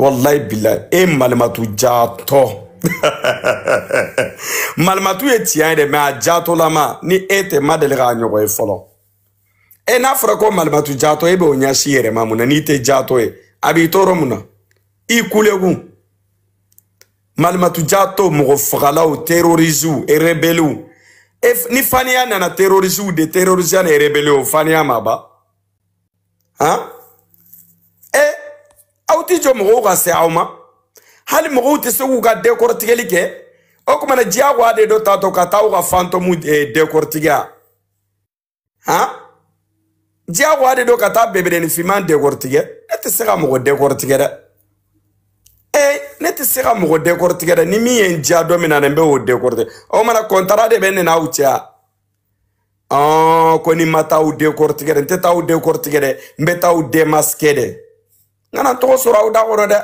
wallahi billah e malimatu jato malimatu ye tiɲɛ de mais a jato lama ni e tɛ ma deli k'a ɲɔgɔn ye fɔlɔ e n'a fɔra ko malimatu jato e bɛ o ɲɛsi yɛrɛ ma mun na n'i tɛ jato ye a b'i tɔɔrɔ mun na i kulekun malimatu jato mɔgɔ fagalaw terroriziw rebelliw ni faniya nana terroriziw de terrorisiya ni rebelliw faniya ma ba han aw ti jɔ mɔgɔw ka se aw ma hali mɔgɔw tɛ se k'u ka décortiqueli kɛ o kumana diyagoya de dɔ tatɔ ka taa u ka fantôme décortiquer han diyagoya de dɔ ka taa bebedenin finman décortiquer ne tɛ se ka mɔgɔ décortiquer dɛ ne tɛ se ka mɔgɔ décortiquer dɛ ni min ye n diya dɔ min na n bɛ o décortiquer o mana contrat de bɛ ne n'aw cɛ ko ni ma taa aw décortiquer dɛ n tɛ taa aw décortiquer dɛ n bɛ taa aw démasquer dɛ n kana tɔgɔ sɔrɔ aw da kɔrɔ dɛ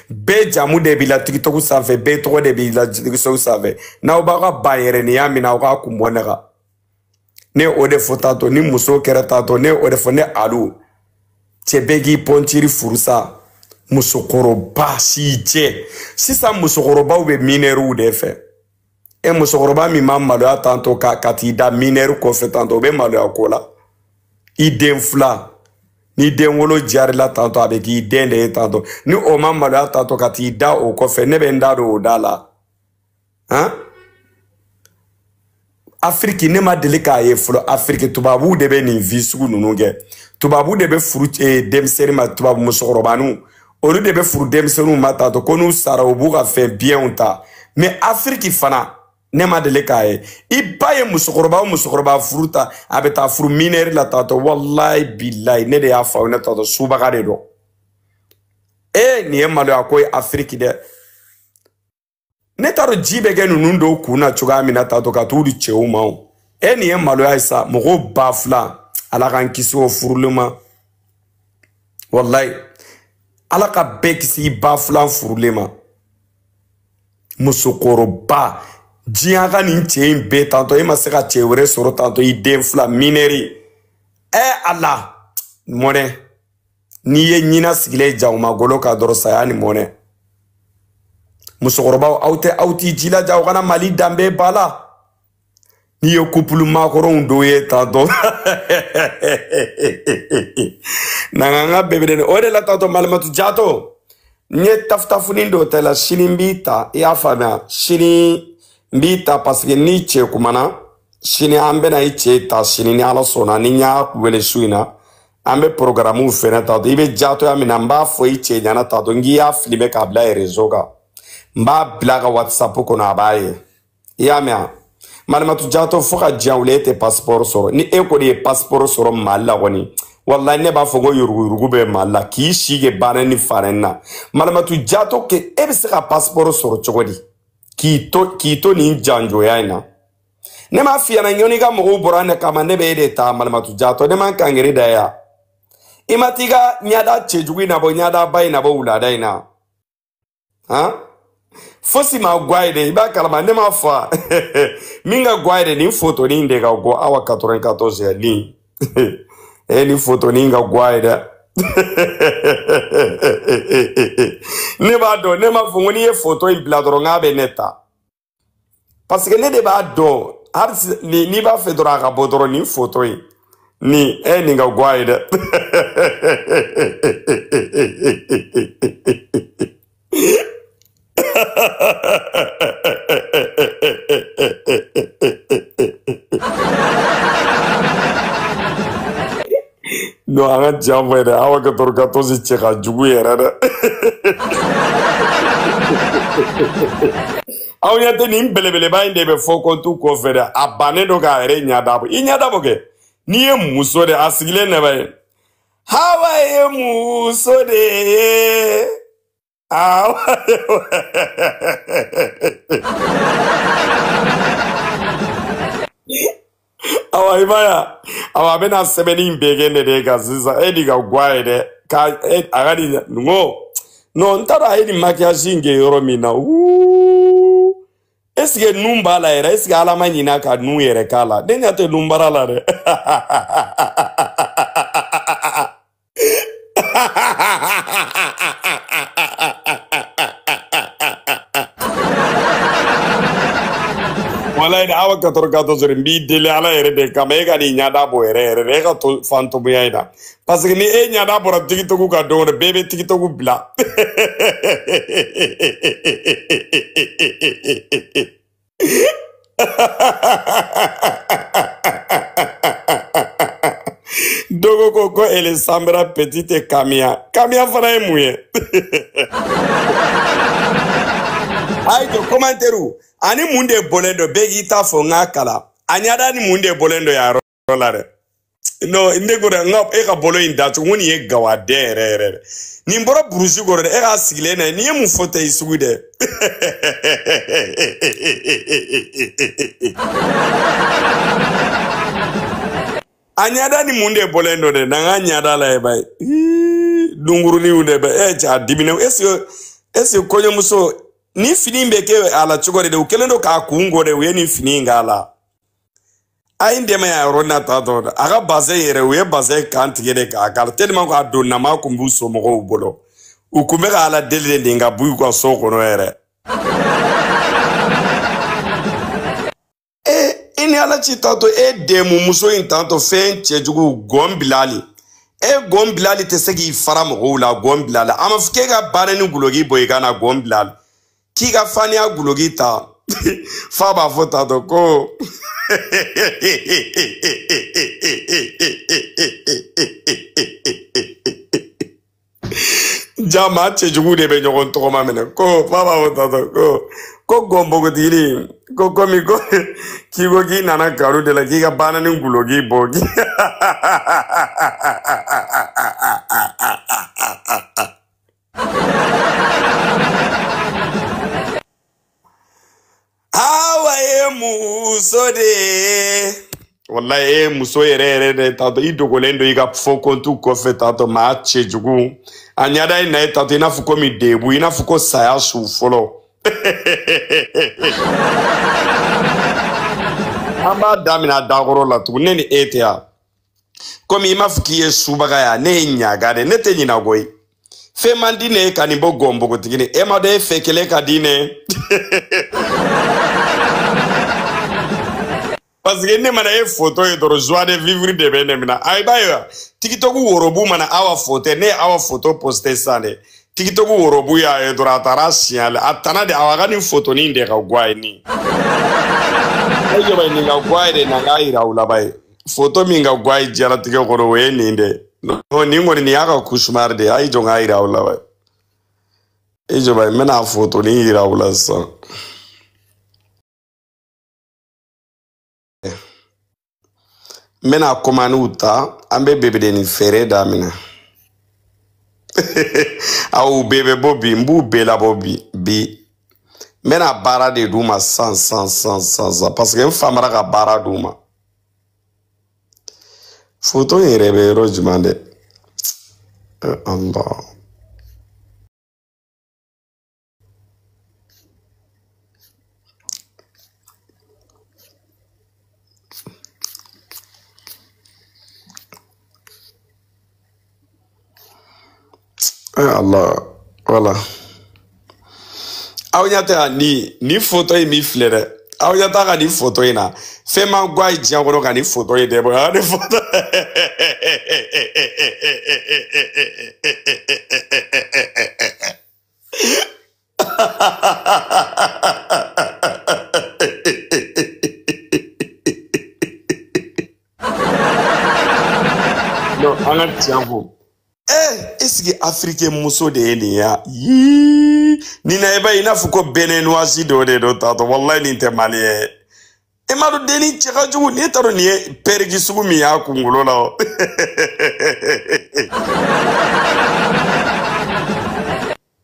bɛɛ jamu de b'i la TikTok sanfɛ bɛɛ tɔgɔ de b'i la TikTok sanfɛ n'aw b'a ka bayɛrɛniya min na aw k'a kun bɔ ne kan ne o de fɔ tantɔ ni muso kɛra tantɔ ne o de fɔ ne alu cɛ bɛɛ k'i pɔntiri furusa musokɔrɔba si jɛ sisan musokɔrɔbaw bɛ minɛriw de fɛ musokɔrɔba min ma maloya tantɔ ka t'i da minɛri kɔfɛ tantɔ o bɛ maloya ko la i den fila ni den wolo jarila tantɔ a bɛ k'i den de ye tantɔ ni o ma maloya tantɔ ka t'i da o kɔfɛ ne bɛ n da don o da la han Afrique ne ma deli k'a ye fɔlɔ Afrique tubabuw de bɛ nin vie sugu ninnu kɛ tubabuw de bɛ furu denmisɛnnin ma tubabu musokɔrɔbaninw olu de bɛ furu denmisɛnninw ma tantɔ ko n'u sara u b'u ka fɛn biɲɛw ta mais Afrique fana ne ma deli k'a ye i ba ye musokɔrɔba o musokɔrɔba furu ta a bɛ taa furu minɛri la tantɔ wallahi billahi ne de y'a fɔ aw ne tantɔ subaga de dɔn nin ye maloya ko ye Afrique dɛ ne t'a dɔn ji bɛ kɛ ninnu dɔw kun na cogoya min na tantɔ ka t'u di cɛw ma o nin ye maloya ye sa mɔgɔw ba fila ala k'an kisi o furuli ma wallahi ala ka bɛɛ kisi i ba fila furulen ma musokɔrɔba diɲɛ ka nin cɛ in bɛɛ tantɔ e ma se ka cɛ wɛrɛ sɔrɔ tantɔ i den fila minɛri ala mɔnɛ n'i ye ɲina sigilen jagoma golo ka dɔrɔn saya ni mɔnɛ musokɔrɔbaw aw t'i jilaja aw kana Mali danbe ba la n'i ye couple makɔrɔnw dɔw ye tantɔ n'an ka bɛbɛden o de la tantɔ malimatu jato n ye tafutafunin dɔ ta la sini n b'i ta i y'a faamuya sini n b'i ta parce que n'i cɛ kumana sini an bɛna i cɛ ta sini ni ala sɔnna ni n y'a wele su in na an bɛ programmew fɛnɛ tantɔ i bɛ jatoya min na n b'a fɔ i cɛ ɲɛna tantɔ n k'i y'a filmer k'a bila réseau kan n b'a bila ka WhatsApp kɔnɔ a b'a ye i y'a mɛn malimatu jato fo ka diɲɛ wele e tɛ passeport sɔrɔ ni e kɔni ye passeport sɔrɔ Mali la kɔni wallahi ne b'a fɔ ko yuruguyurugu bɛ Mali la k'i si kɛ baara ni faren na malimatu jato kɛ e bɛ se ka passeport sɔrɔ cogo di k'i to nin janjoya in na ne m'a f'i ɲɛna ɲɔni ka mɔgɔw bɔra ne kama ne bɛ e de ta malimatu jato ne man kankeri da yan i ma t'i ka ɲɛda cɛjugu in na bɔ ɲɛda ba in na bɔ wulada in na han fosi ma gwa ye de i b'a kalama ne m'a fɔ min ka gwa ye de nin fotonin de ka gɔ awa 94 lin ni fotonin ka gwa ye dɛ ne b'a dɔn ne m'a fɔ ko n'i ye foto in bila dɔrɔn k'a bɛ ne ta parce que ne de b'a dɔn hali n'i b'a fɛ dɔrɔn a ka bɔ dɔrɔn nin foto in nin ka gwa ye dɛ non an ka jan fɔ dɛ awa 14 cɛ ka jugu yɛrɛ dɛ aw ɲɛ tɛ nin belebeleba in de bɛ fɔ kɔntu kɔfɛ dɛ a bannen don k'a yɛrɛ ɲɛdabɔ i ɲɛdabɔ kɛ n'i ye muso de a sigilen nɛbɛ ye hawa ye muso de ye awa i b'a ye awa a bɛna sɛbɛnni in bɛɛ kɛ ne de kan sisan e de ka gwa ye dɛ a ka nin n ko non n t'a dɔn a ye nin maquillage in kɛ yɔrɔ min na est-ce que nun b'a la yɛrɛ est-ce que ala ma ɲin'a ka nun yɛrɛ k'a la ne ɲɛ tɛ nun baara la dɛ Wala ina awa 14 mbi dele ala yere de kama e ka ni nyada bo yere e ka to fanto bu yaida parce que ni e nyada bo ra TikTok ka do bebe TikTok bla dogo ko ele sambra petite kamia fana e muye ay to commentaire ani munde bolendo begi ta fo ngakala anyada ni munde bolendo ya rolare no indego ngap e ka bolo inda to woni e gawa derere ni mboro burusi gore e ka sigile na ni mu foto isugude anyada ni munde bolendo de na anyada la e bay dunguru ni unde ba e cha dimine ese konyo muso ni fini mbeke ala chugore de ukelendo ka kungore we ni fini ngala ai ndema ya rona tato aga base yere we base kantigere ka kala tellement ko adonna ma kumbuso mo go bolo ukumeka ala dele ndinga buyu kwa soko no ere ini ala chitato demu muso intanto fen chejugu gombilali gombilali tesegi faram rola gombilali ama fikega banani gulogi boygana gombilali kiga fani agulogi ta faba fota to ko jama chejugu de be nyogon to ma mene ko faba fota to ko gombo go diri ko komi ko kigo gi nana garu de la kiga banani gulogi bogi muso de wallahi muso yere de tato idogolendo iga foko ntu kofe tato ma chejugu anyada ina tato ina fuko mi debu ina fuko saya su folo amba damina dagoro la tu neni etea komi ima fuki yesu bagaya ne nyaga de nete nyina goyi fe mandine kanimbo gombo gotigine ema de fekele kadine parce que ne mana e photo e doro joie de vivre de bene mina ay ba TikTok worobu mana awa photo ne awa photo poster sale TikTok worobu ya e doro atara sial atana de awa gani photo ni de ka gwai ni ayo ba ni ga gwai de na ga ira ula bai photo mi ga gwai jara TikTok goro we ni de no ni ngoni ni aka kushmar de ay jonga ira ula bai ejo ba mena photo ni ira ula sa mena komanuta ambe bebe de ni fere damina au bebe bobi mbu bela bobi bi mena bara de duma sans parce que famara ka bara duma photo irebe rojmande Allah Allah voilà awnyata ni photo yi mi flere awnyata ka ni photo yi na fema gwa ijian ko ka ni photo yi de bo ni photo no anga tiambo esige africain muso de ni ya ni na eba ina fuko benenoisi do tato wallahi ni te malie e madu deni cheka jugu ni taro ni pergi sugu mi ya kungulo la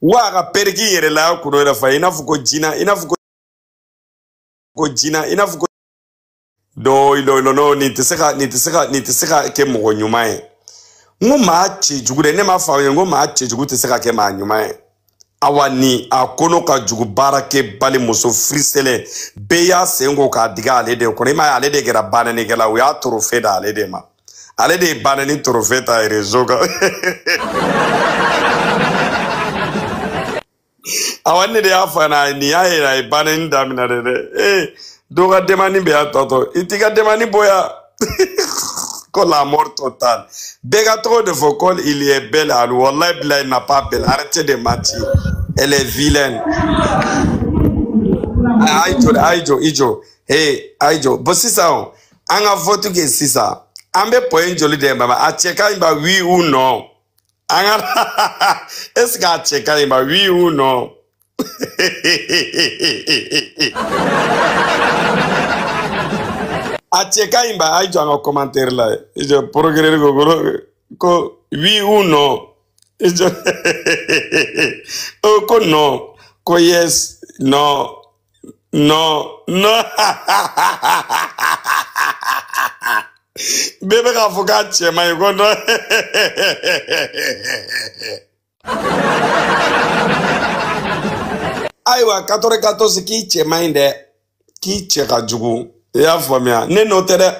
wa ga pergi yere la kuno da fa ina fuko jina ina fuko do no ni te seka ke mo nyumae ngo maache jugude ne ma fa ngo maache jugu te seka ke ma nyuma awani akono ka jugu barake bali muso frisele beya sengo ka diga ale de ko ma ale de gera banane gela we a trophée da ale de ma ale de banane trophée ta rezoga awani de afana ni ya banane damina de Doga demani be ya toto. Itika demani boya. Qu'on la mort totale. Bega trop de faux col, il est belle à l'eau. Wallah, il n'a pas belle. Arrêtez de mentir. Elle est vilaine. Aijo. Hey, Aijo. Bon, c'est ça. On a voté que c'est ça. On a point joli de baba. A checker il va oui ou non. Est-ce qu'à checker il va oui ou non? A checker il va Aijo en commentaire là. Je progresse ko oui ou non. Je oh ko non. Ko yes non. Non. Bébé ka fuka chema yuko no. Aiwa 14 ki chema inde ki cheka jugu. Ya famia ne notere.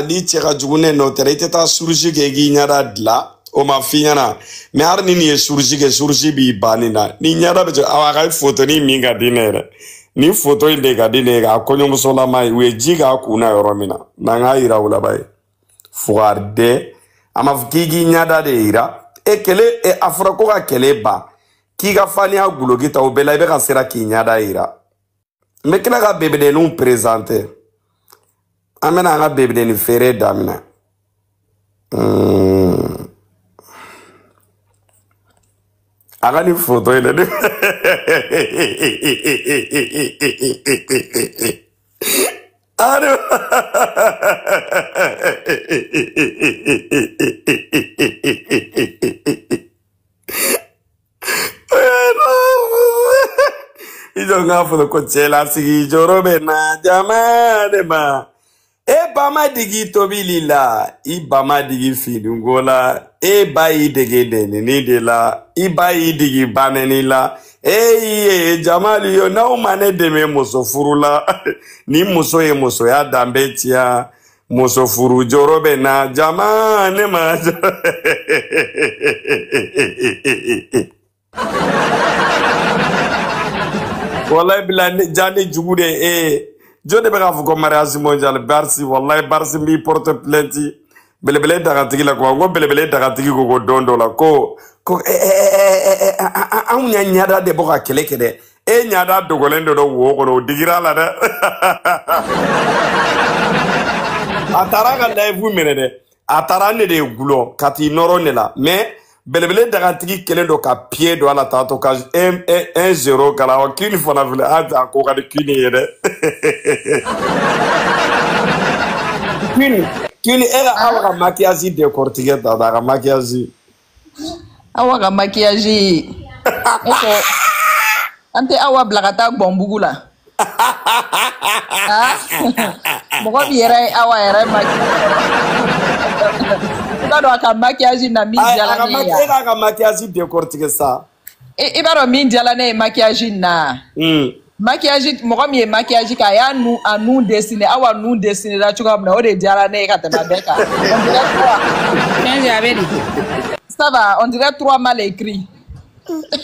Ni cheka jugu ne notere iteta surji ke gi nyara dla. O ma finyana me har ni ye surji bi banina ni nyara be awa photo ni minga dinere ni photo inde ga dinega akonyo musola mai we jiga kuna yoromina na ngaira ula bai fuarde ama figi nyada de ira ekele e afrako ga keleba kiga fani agulo gita obela be ga sera ki nyada ira me kila ga bebe de nous présenter amena ga bebe de ni fere damina Agani photo ile de. Aro. Ijo ngafu ko chela sigi jorobe na jamade ma. E bama digi tobilila, I bama digi fidungola, e bayi digi denini de la, I bayi digi baneni la, e jamali yo na umane deme muso furu la, ni muso ye muso ya dambetia, muso furu jorobe na jamane ma. Wallahi bila jani jugude Je ne peux pas vous mariage mondial Barsi wallahi Barsi mi porte plainte belebele dagatigi la ko belebele dagatigi ko dondo la ko an nyada de boka keleke de nyada dogolendo do wo ko digira la de atara ga live mene de atara ne de gulo kati noro ne la mais belebele dagatigi kelendo ka pied do ala tato ka 1-0 kala wa kini fona vile ata ko ka de kini yede kini era awa maquillage décortiqué da maquillage awa maquillage ante awa blagata bombugula Moko biere awa ere maquillage na mindiala ne ya. Eka maquillage décortiqué ça. Ibaro mindiala ne maquillage na. Maquillage moko mi maquillage ka ya nu anu dessiné awa nu dessiné da chuka mna ode diala ne ka tema beka. Ça va, on dirait 3 mal écrit.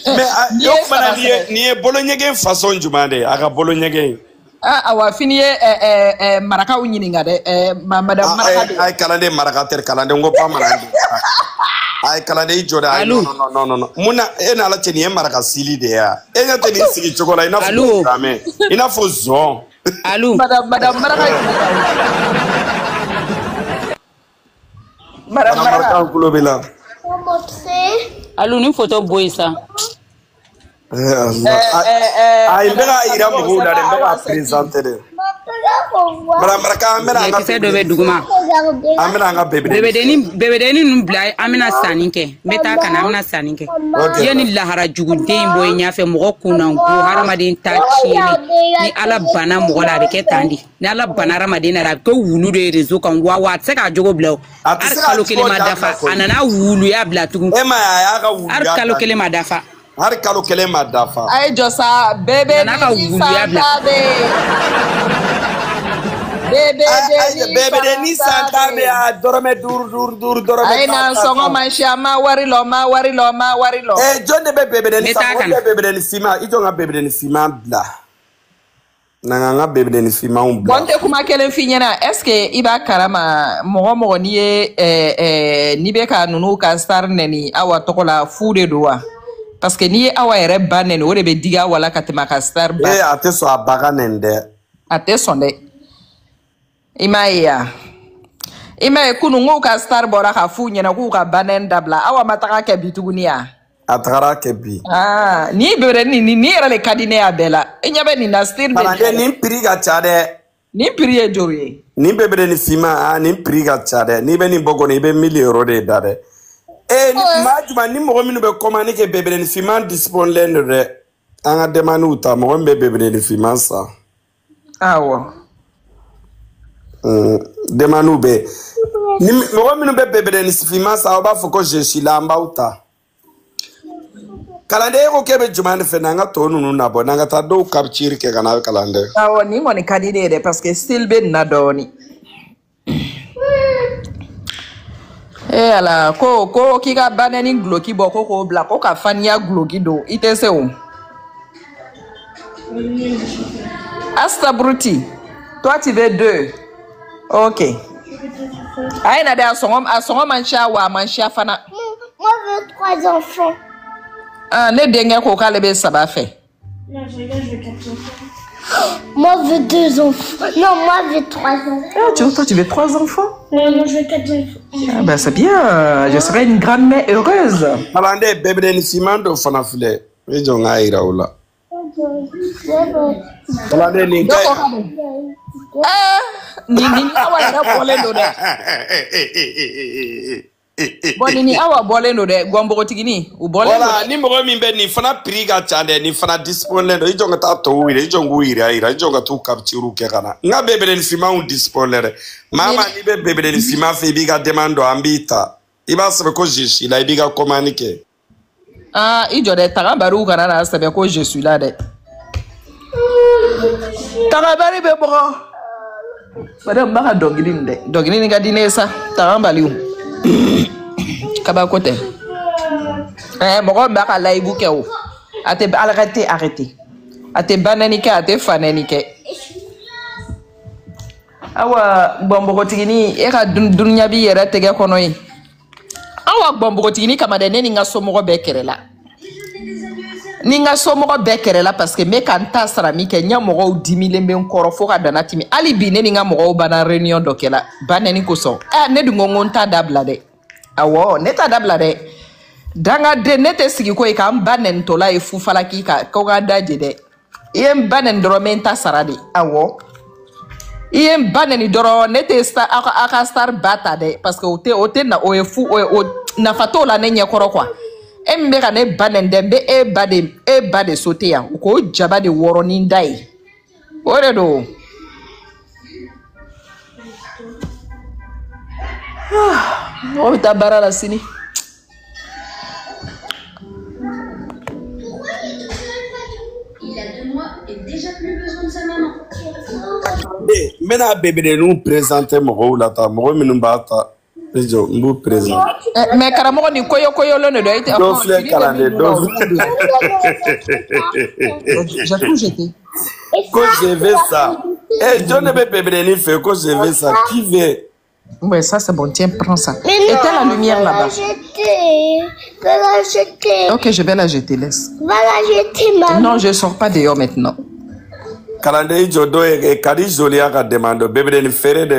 Mais ni bolognege façon jumande aka bolognege. Awa fini maraka unyininga de madame maraka ay kalande maraka ter kalande ngo pa marande ay kalande joda no muna ena la teni maraka sili de ya enya teni sili chokola ina fo kame ina fo zon allo madame maraka madame maraka kulobela allo ni photo boy ça ay mbega ira mo da mbega présenter de maraka amera nga se do be duguma amera nga bebe deni numbla amina saninke meta kana amina saninke yeni lahara juguden boy nyafe mo kuna ngo haramadin tachieli ni ala bana mo la be ketandi ni ala bana ramadin ra ko wulu de rezo kan wa se ka jogo bla ar kalo kelema dafa anana wulu ya bla tugu ema ya ga wulu ar kalo kelema dafa har kalo kelema dafa ay josa bebe ni bebe de ni santa be a dorme dur dorme ay na songo manshama warilo jonde bebe de ni santa bebe de ni sima ijo nga bebe de ni sima bla Nanga bébé ni fima on bla. Bonte kuma kelen fi ɲɛna est ce que i b'a karama mɔgɔ n'i ye n'i bɛ ka nunu ka star neni awa tɔgɔ la fu de don wa parce que n'i ye awa yɛrɛ ba neni o de bɛ digi awa la ka tɛmɛ a ka star ba. A tɛ sɔn a ba ka neni dɛ. A tɛ sɔn dɛ. I m'a ye ya. I m'a ye kunun k'u ka star bɔra ka fu ɲɛna k'u ka ba neni dabila awa ma taga kɛ bi tuguni ya. A tagara kɛ bi. Ni bɛrɛ ni yɛrɛ le ka di ne y'a bɛɛ la. I ɲɛ bɛ nin na stir de. Nin prix ka ca dɛ. Nin prix ye joli ye? Nin bɛbɛrɛ ni fima nin prix ka ca dɛ. N'i bɛ nin bɔ kɔni i bɛ 1000 € de da dɛ. Maa juma ni mɔgɔ minnu bɛ commande kɛ bɛbɛrɛ ni fima disponible don dɛ. An ka demande ta mɔgɔ min bɛ bɛbɛrɛ ni fima san. Awɔ. Demande bɛ. Ni mɔgɔ minnu bɛ bɛbɛrɛ ni fima san o b'a fɔ ko je suis là an b'aw ta. Kalande ko kebe jumane fe nanga to nunu na bo nanga ta do capture ke kana kalande. Awo ni ngoni kadide de parce que still be na doni. Ala ko kika banani gloki bo ko bla ko ka fania gloki do ite se o. Asta bruti. Toi tu veux 2. OK. Aïe na de asongo mancha wa mancha fana. Moi je veux 3 enfants. Ne dengue ko kale be saba fait. Non, je veux 4 enfants. Moi je veux 2 enfants. Non, moi je veux 3 enfants. Toi tu veux 3 enfants? Non, je veux 4 enfants. Ah ben c'est bien, je serai une grand-mère heureuse. Alande bébé ni simando fana file. Ejo ngaira ola. Alande ni kai. Ni awa ira bole do de. Boni ni awa bole no de gombo tigini u bole. Wala ni mɔgɔ min bɛ nin fana prix ka ca dɛ nin fana disponible don i jɔ ka taa tɔw wele i jɔ k'u yira i jɔ ka t'u capture kɛ ka na n ka bébé ni fimanw disponible dɛ maa n'i bɛ bébé ni fiman fɛ i b'i ka demande dɔn an b'i ta i b'a sɛbɛn ko je suis là i b'i ka commande kɛ. I jɔ dɛ taga bari u kana na sɛbɛn ko je suis là dɛ. Taga bari bɛ bɔgɔ. Madame baka dɔnkili nin dɛ dɔnkili nin ka di ne ye sa taga baliw. Kabakote. Mɔgɔ b'a ka layibu kɛ o. A tɛ arrêter. A tɛ banani kɛ, a tɛ fanani kɛ. Awa bɔnbogotigini e ka dunuya b'i yɛrɛ tɛgɛ kɔnɔ ye. Awa bɔnbogotigini kama dɛ ne ni n ka somɔgɔ bɛɛ kɛrɛ la. Ni n ka somɔgɔ bɛɛ kɛrɛ la parce que n bɛ ka n ta sara min kɛ n ɲɛ mɔgɔw dimilen bɛ n kɔrɔ fo ka dana timi. Hali bi ne ni n ka mɔgɔw banna réunion dɔ kɛla banani kosɔn. Ne dun ko n t'a dabila dɛ. Awɔ ne t'a dabila dɛ. Dangaden ne tɛ sigi ko ye k'an ba nɛnitɔla ye fufalaki ka ko ka da je dɛ. I ye n ba nɛni dɔrɔn n bɛ n ta sara de. Awɔ. I ye n ba nɛni dɔrɔn ne tɛ a ka star ba ta dɛ parce que o tɛ na o ye fu o nafa t'o la ne ɲɛkɔrɔ quoi. E min bɛ ka ne ba nɛni dɛ n bɛ e ba de sauter yan o k'o jaba de wɔrɔ ni n da ye. O de don. On va tabarra la sini. Il a 2 mois et déjà plus besoin de sa maman. Mena bébé de nous présenter mɔgɔw la ta mɔgɔ minnu b'a ta. Ejo n b'u présenter. Mais karamɔgɔ ni koyo lo ne do ite. Dɔ filɛ kalanden dɔ. J'ai tout jeté. Ko je veux ça. Jɔn de bɛ bébé de ni fɛ ko je veux ça. Qui veut? Ouais, ça c'est bon, tiens, prends ça. Éteins la lumière là-bas. Je vais la jeter. Ok, je vais la jeter, laisse. Va la jeter, maman. Non, je ne sors pas dehors maintenant. Kalande jodo e kadi joli aka demande bébé ni fere de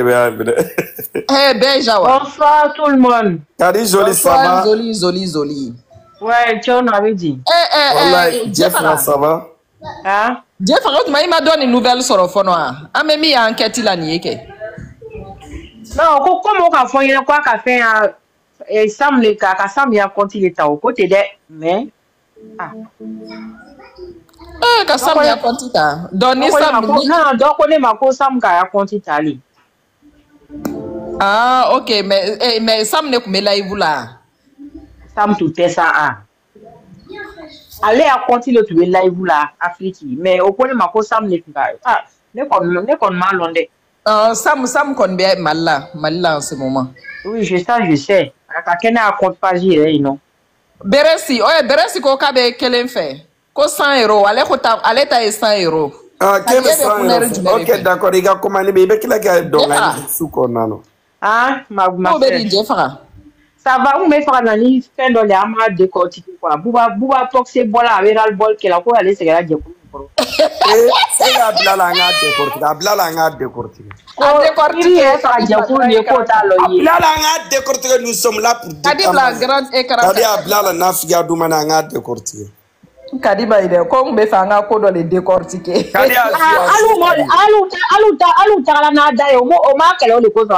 Eh ben Jawa. Bonsoir tout le monde. Kadi joli ça va. Joli. Ouais, tu en avais dit. Jeff ça va. Hein? Jeff tu m'a donné une nouvelle sur le phone. Ah mais mi enquête la nieke. Non, comment on fait il quoi qu'a fait et Sam le ka Sam ya continuer ta au côté de mais ka Sam ya continuer ta. Donner Sam. Non, donc on est ma ko Sam ka ya continuer ta li. Ah OK mais Sam ne comme live là. Sam tout est ça ah. Allez à continuer tout live là Afrique mais au point ma ko Sam ne ah ne kon mal onde. Sam kon be mal là en ce moment. Oui, je sais. Akakena a compte pas gérer non. Beresi ko ka be kelen fait. Ko 100 €, ale ta 100 €. Ah, ok, d'accord, il y a commandé, mais il y a donc un sucre, non. Ah, ma soeur. Ça va, on me faire une fin dans les amas de côté quoi. Bouba toxé bola avec le bol qui la quoi aller c'est la diable. C'est la blala décortique, la blala décortique. Décortique, nous sommes là pour la grande écran. Blala nafia doumana décortique. Kadiba ide ko ngbe fa nga ko do le décortiquer. Alu ta na da yo o ma kele o le ko so.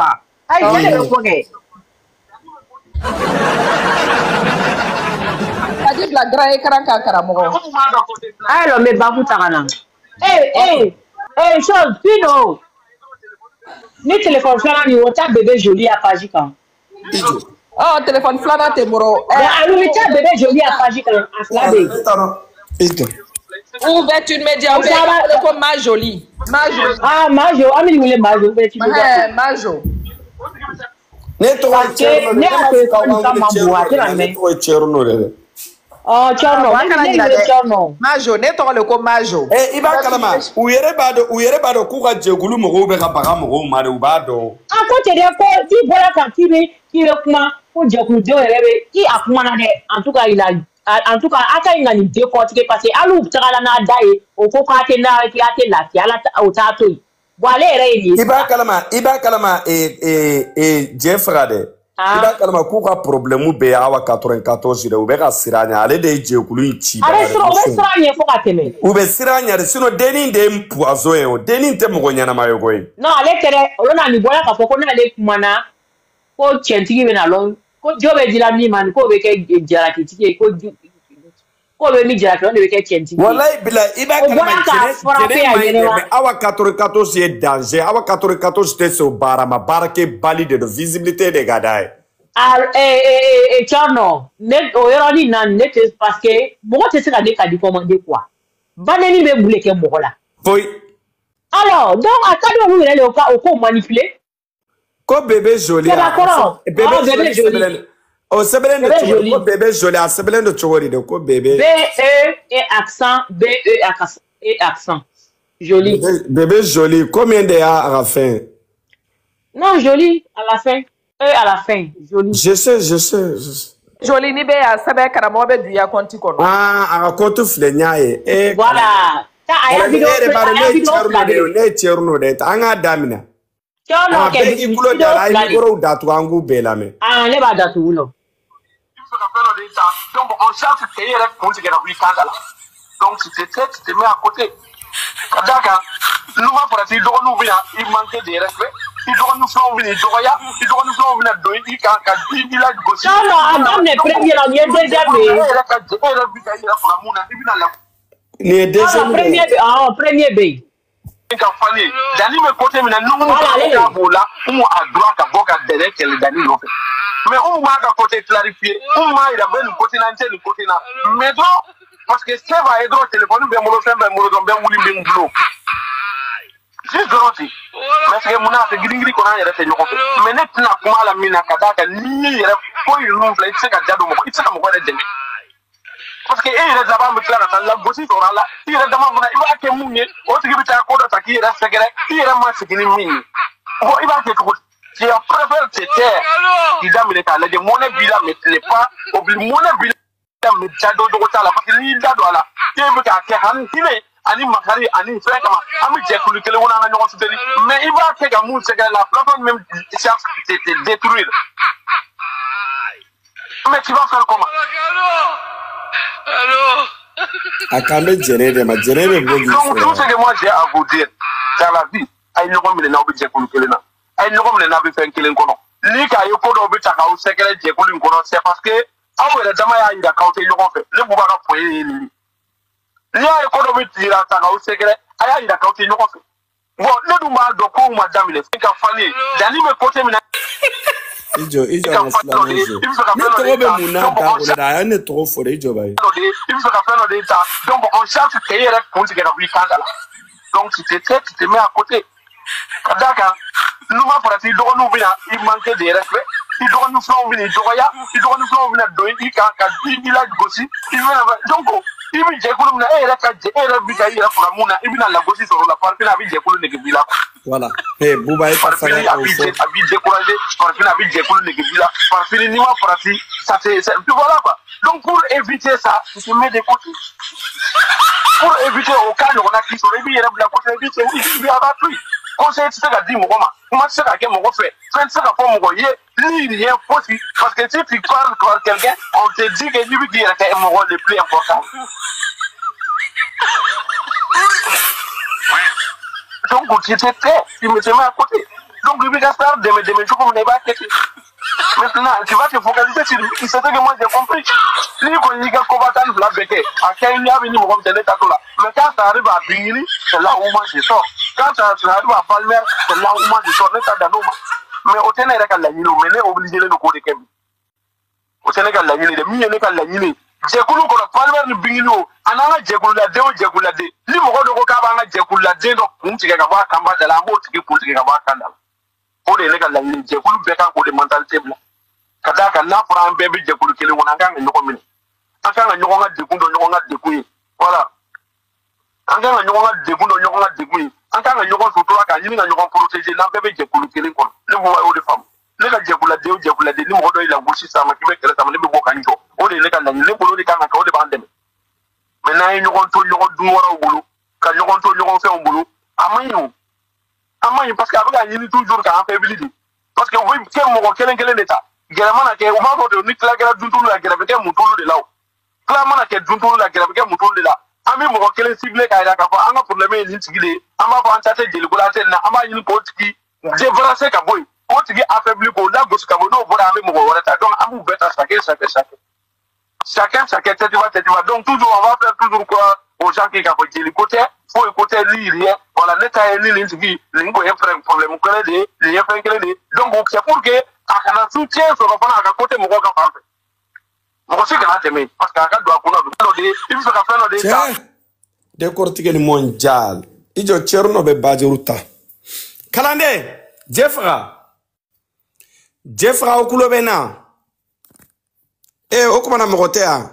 Ai je le ko ke. Kadi la grand écran ka karamo. Ai lo me ba ku ta kana. Chose Pino. Ni téléphone flana ni wota bébé joli à Pajika. Oh, téléphone flana te moro. Alu mi ta bébé joli à Pajika à Flabe. Ou bet une média ou le comme ma jolie. Majo. Ah, Majo, ami ni Majo, bet une média. Majo. Oh, Tcherno. Majo, ne to le ko Majo. Iba kalama, u yere bado ku ga jegulu mo be ga baga mo ma de u bado. Ah, ko te de ko di bola kan ki be kuma ko jegulu do yere ki akuma na de en tout cas ata inga ni décortiquer parce que alu tsala na dai o ko ka te na ki ate la ki ala o ta to. Wale yere ni. Iba kalama Jeffrade. Iba kalama ku ka problème be awa 94 de u be ga siranya ale de jegulu nchi. Ale siranya fo ka teme. U be siranya de sino deni de mpoazo e o deni te mo nyana mayo ko e. Non, ale tere olona ni bola ka fo ko na le kumana ko chentigi be na lo ko jobe dila mi man ko be ke jara kitike ko be mi jara ko be ke chentigi. Wallahi bila iba kalama awa 94 est danger awa 94 te so barama barake bali de visibilité de gadai. Tcherno, net o yoro ni nan net parce que mo te se ka de ka di commander quoi. Baneni be boule ke mo la. Oui. Alors, donc à quand vous allez au ko manipuler? Ko bébé joli. Bébé joli. O sebelen de chori ko bébé joli a sebelen de chori de ko bébé. B E accent. Joli. Bébé joli. Combien de A à la fin? Non, joli à la fin. E à la fin. Joli. Je sais. Joli ni be ya sabe karamo be du ya konti kono. Ah, a kontu flenya e. Voilà. Ta aya video ne cherno de anga damina. Tcherno ke ikulo da la igoro datu angu belame. Ah, ne ba datu ulo. Donc on cherche que il répond que la week-end là. Donc si tu te mets à côté. Kadaka, nous va pour dire donc nous vient il manque de respect. Il doit nous faire venir doya, il doit nous faire venir doyer il kan il a gossi. Non, adam ne premier la mieux deuxième mais. Ni deuxième. Premier B. Kafani, dani me côté mina nous la bola, on a droit à boka derrière que le dani l'ont fait. Mais on m'a à côté clarifier, on m'a il a ben côté nan le côté na. Mais donc parce que ça va aider au téléphone ben mo fait ben mo don ben wuli ben blo. C'est garanti. Mais c'est mon a gringri ko na yere te nyoko. Mais net na kuma la mina kadaka ni yere ko yu no fly c'est ka jado mo, it's ka mo ko de. Parce que il est d'abord me clair dans la bossie sur là il est d'abord il va que mouiller au truc bi ta ko da taki reste secret il est ma c'est ni mini bon il va que ko c'est préfère te taire il da me ta la de mon bila mais n'est pas obligé mon bila me jado do ta la parce que il da do la il veut que han hime ani makari ani frère kama ami je kulu kele wona na nyoko suteli mais il va que ga mou c'est que la plateforme même cherche te détruire mais tu vas faire comment? Allô? Akambe Jenebe, ma Jenebe Bogi. Donc, tout ce que moi j'ai à vous dire, dans la vie, il n'y a pas de n'objet pour le Kelena. Il n'y a pas de n'objet pour le Kelena. Lika yoko do bita ka usekele je kuli ngono c'est parce que awere dama ya ida ka usekele ko fe le buba ka poye ni ya yoko do bita ka usekele aya ida ka usekele ko fe bon le du ma do ko ma damile ka fani dani me côté mina Ijo asla nejo. Ne trop be muna da ko da ya ne trop fore ijo ba. Il faut ka faire de ça. Donc on cherche que il répond que la week-end là. Donc si tu te mets à côté. Kadaka, nous va pour dire donc nous vient il manque de respect. Il doit nous faire venir doya, il doit nous faire venir doyer il kan il a gossi. Donc Ibi jekulu na era ka je era bi ka ira fura muna ibi na lagosi soro la parfina abi jekulu ne gebila voilà Bouba est passé abi découragé parfina abi jekulu ne gebila parfina ni wa frati ça c'est puis voilà quoi donc pour éviter ça tu se mets de côté pour éviter au cas on a qui sur ibi era bla côté éviter ibi abattu conseil c'est ka di mo ma comment c'est ka ke mo fait c'est ka pour mo ye li rien possible parce que si tu parles à quelqu'un on te dit que lui qui est mon rôle le plus important. Donc tu étais prêt, tu me mets à côté. Donc lui va faire de mes jours comme pas maintenant tu vas te focaliser sur lui. Il sait que moi j'ai compris. Lui quand il y a combattant la béquée, à quel il y a venu me comme tenir là. Mais quand ça arrive à Bingini, c'est là où moi je sors. Quand ça arrive à Palmer, c'est là où moi je sors. Mais au Sénégal la ñini mais obligé le ko de kem au Sénégal la ñini de mi ne kala ñini jekulu ko palmer ni bingino ananga jekulu la de li mo ko do ko ka ba nga jekulu la de do mti ka ba kamba de la mo tiki ko tiki ka ba kanda o de ne kala ñini jekulu be kan ko de mentalité bla kada ka na fran be be jekulu kele wona nga ñoko min aka nga ñoko nga de kundo ñoko nga de kuyi voilà anga nga ñoko nga de kundo ñoko nga de kuyi anga nga ñoko soto ka ñini nga ñoko protéger na be be jekulu kele ko le mo wa o de fam le ka jekula de ni mo do ila gushi sama kibe kele sama le be boka njo o de le ka la le bolo de ka o de bandem mais na ñu kon to ñu ko du wara bulu ka ñu kon to ñu ko fe bulu amayu parce que avec ñini toujours ka affaibli parce que oui ke mo ko kelen d'état gere mana ke o ma ko de ni kala gere duntulu la gere ke mutulu de law kala mana ke duntulu la gere ke mutulu de la ami mo ko kelen ciblé ka ila ka fa anga problème ni tigile ama fa antate jeli ko la ten na ama ñini ko tiki débarrasser ka boy o tigi affaibli ko la gos ka bo no bo da ami mo wala ta donc amu beta chacun tu vas donc toujours on va faire toujours quoi aux gens qui ka ko jeli côté faut côté rien voilà l'état ni ni tigi ni ko problème ko de ni ya fait de donc c'est pour que akana soutien so ko na ka côté mo ko ka fa mo si kana teme parce que aka do akuna do de il faut ka faire de ça de cortiquer mondial ijo cherno be bajuruta kalande Jeffra okulo bena okumana mogotea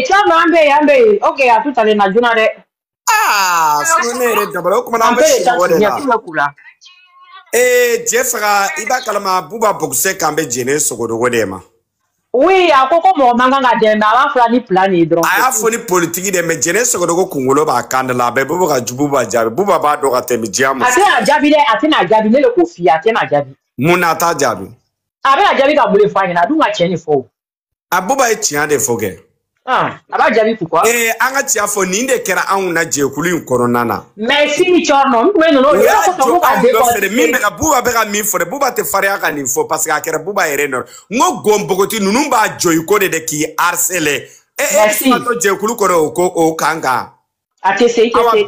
chama ambe okay atutale na juna de sunere dabalo okumana ambe Jeffra iba kalama buba bokse kambe jene sogodo godema. Oui, akoko mo manganga dembe aba flani plani dron. Aya foni politique de me jene sogodo ko kungolo ba kandala be buba ka jubu ba jabe buba ba do ka temi jamu. Atina jabi ne le kofi atina jabi. Muna ta jabi. Abe jabi ka bule fanya na dunga cheni fo. Abuba e tia de foge. Aba jabi pourquoi? Anga tia fo ninde kera anu na jekulu nkoronana. Merci mi chorno, no no ya ko ka de ko mimbe ka buba be ka mi fo de buba te faria ka ni fo parce que akera buba erenor. Ngo gombogoti nunumba joy ko de ki harceler. To jekulu ko o kanga. Awa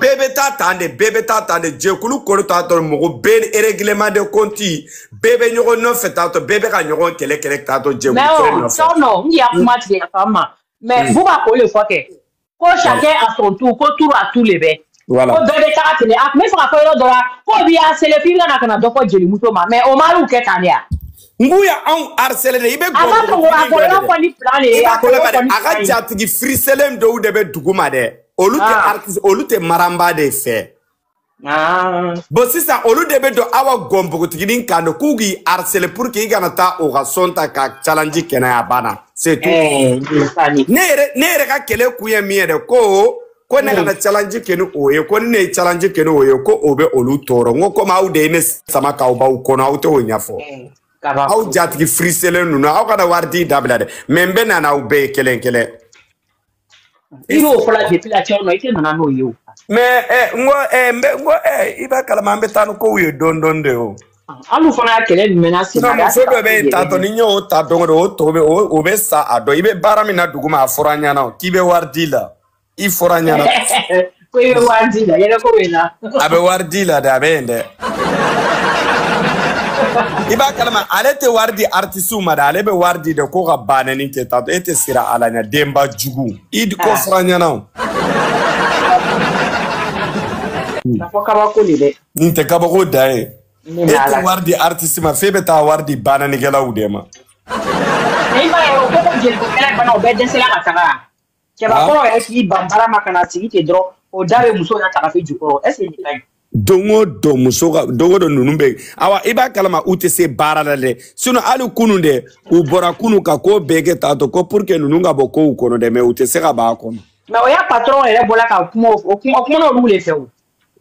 bebe ta tande jekulu ko ta to mo ben règlement de compte bebe nyoko no feta to bebe ka nyoko kele ta to jekulu. Non, il y a pas de femme. Mais vous va le fois que chacun à son tour, tour à tous les bêtes. Voilà. Bébé taratine, mais faut faire le dollar. Faut bien c'est le film là qu'on a deux fois jeli mutoma. Mais au malu que tania. Nguya on harceler ibe go. Aba ko wa ko ni plan e aga jatigi friselem do de be duguma de. Olute maramba de fait. Bon si ça olu de be do awa gombo tiginin kando kugi harceler pour que igana ta o rasonta ka challenge kena ya bana. C'est tout. Nere ka kele kuye miere ko ne kana challenge kenu oye ko ne challenge kenu oye ko obe olu toro ngoko ma u de ne sama ka uba u kono auto onyafo. Au jatigi frisele nuna au kana wardi dabla de membe na na ube kele. Iro fola depuis la chorno ite na no yo. Mais ngo iba kala mambe tanu ko uye don de o. Alu fana kele menace na so be tato ninyo ta dongo tobe o be sa ado ibe baramina duguma afuranya na kibe wardila I foranya na ko ibe wardila yele ko wena abe wardila da bende iba kalama alete wardi artisu mada alebe wardi de ko ga banani ke tato ete sira alanya demba jugu id ko foranya na na ko kaba ko lide nte kaba ko dai ete wardi artiste ma febe ta wardi banani gela udema Mais il va au coco de la bana au bed de la tara. Tu vas pas essayer bambara makana si te dro au dare muso na tara fi du ko. Est-ce que ni kai? Dongo do musoga dongo do nunumbe awa iba kalama utese bara dale sino alu kununde u bora kunu ka ko bege tato ko pour que nununga boko u kono de me utese ka ba kono mais oya patron ele bola ka kuma no rule fe o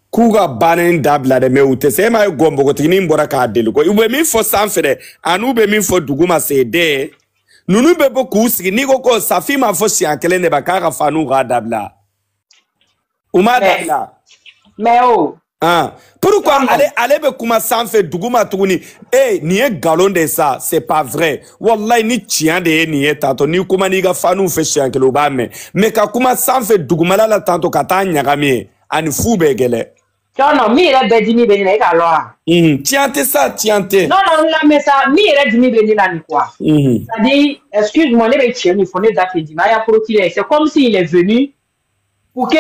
kuga banen dabla de me utese ma gombo ko tini mbora ka delu ko ube mi fo sanfere anu be mi fo duguma sede nunumbe bo kusigi niko ko safima fo siankele ne bakara fanu ga dabla uma dabla mais oh pourquoi allez be kuma sanfé duguma tuguni ni e galon de ça c'est pas vrai wallahi ni tien de ni e tato ni kuma ni ga fanu fe shankelo ba mais ka kuma sanfé duguma la tanto kata nyagami ani fube gele non mi re be dimi be ni ka lo tiante ça tiante non la mais ça mi re dimi be ni la ni quoi ça dit excuse-moi ne be tien ni fone da ke di ma ya procureur c'est comme s'il est venu pour que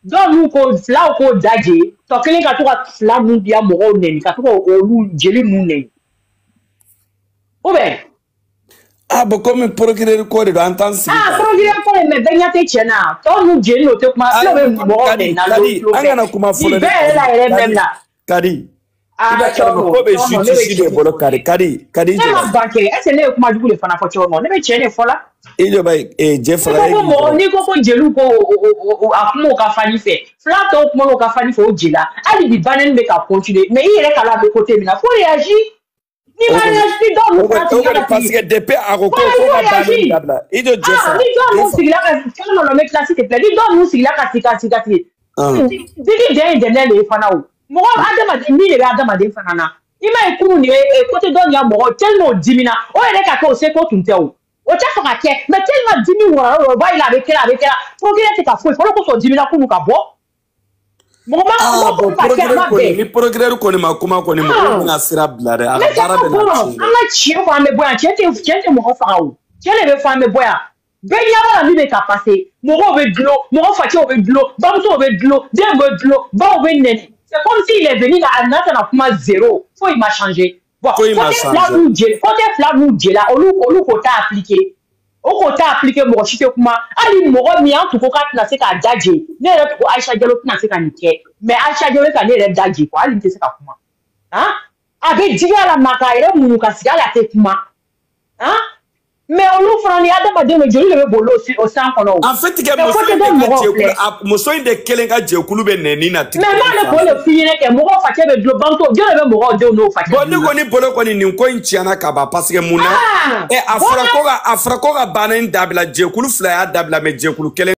donc nous ko fla ko daje to kele ka to ka fla mu bia mo o neni ka to o lu jeli mu neni o be bon comme procureur ko de entendre procureur ko me benya te chena to nu jeli o te kuma fla be mo o neni na lo angana kuma folo be la ere memla kadi ida karama ko be justice de bolo kadi je banque est-ce ne kuma du le fana fo chono ne be chene fola il bay Jeffrey ni ko jelu ko akumo ka fani fe flat to kuma ka fani fo jela ali bi banen be ka continuer mais il est là de côté mina faut réagir ni ma réagir donc parce que depuis à ko va banen dabla il de Jeffrey ni donc nous sigla ka quand on met classique te plaît ni donc nous sigla ka sika digi de le fana o mo adama de mi le adama de fana na ima ekunu ni côté donc ya mo tellement dimina o ele ka ko se ko tunte o cha faka ke mais tellement dimi wora ba ila avec la procureur te ka fo il faut ko so dimi na kunu ka bo mo ni procureur ko ni makuma ko ni mo na sira blare a bara be na ama chi ko ame boya chete mo ho faka o chele be fa me boya be ya ba mi be ka passer mo go be glo mo fa che o be glo ba so be glo de be glo ba o be neni c'est comme s'il est venu là anata na kuma zéro faut il m'a changé. Bon, côté flag nous là, on côté appliqué. Au côté appliqué, mon chité kuma, ali mo mi en tout cas na se ka daje. Ne re ko Aisha Diallo na se ka nike. Mais Aisha Diallo ka ne re daje ko ali se ka kuma. Hein? Avec diga la makaire munu ka siga la te kuma. Hein? Mais on nous frani adama de me joli le bolo au sang kono. En fait que mo so inde kelenga je kulu be neni na ti. Mais moi le bolo finire que mo fa ke be glo banto je le mo de no fa. Bon ni ko ni bolo ko ni ko nchiana ka ba parce que muna afra ko ga banen dabla je kulu fla ya dabla me je kulu kelen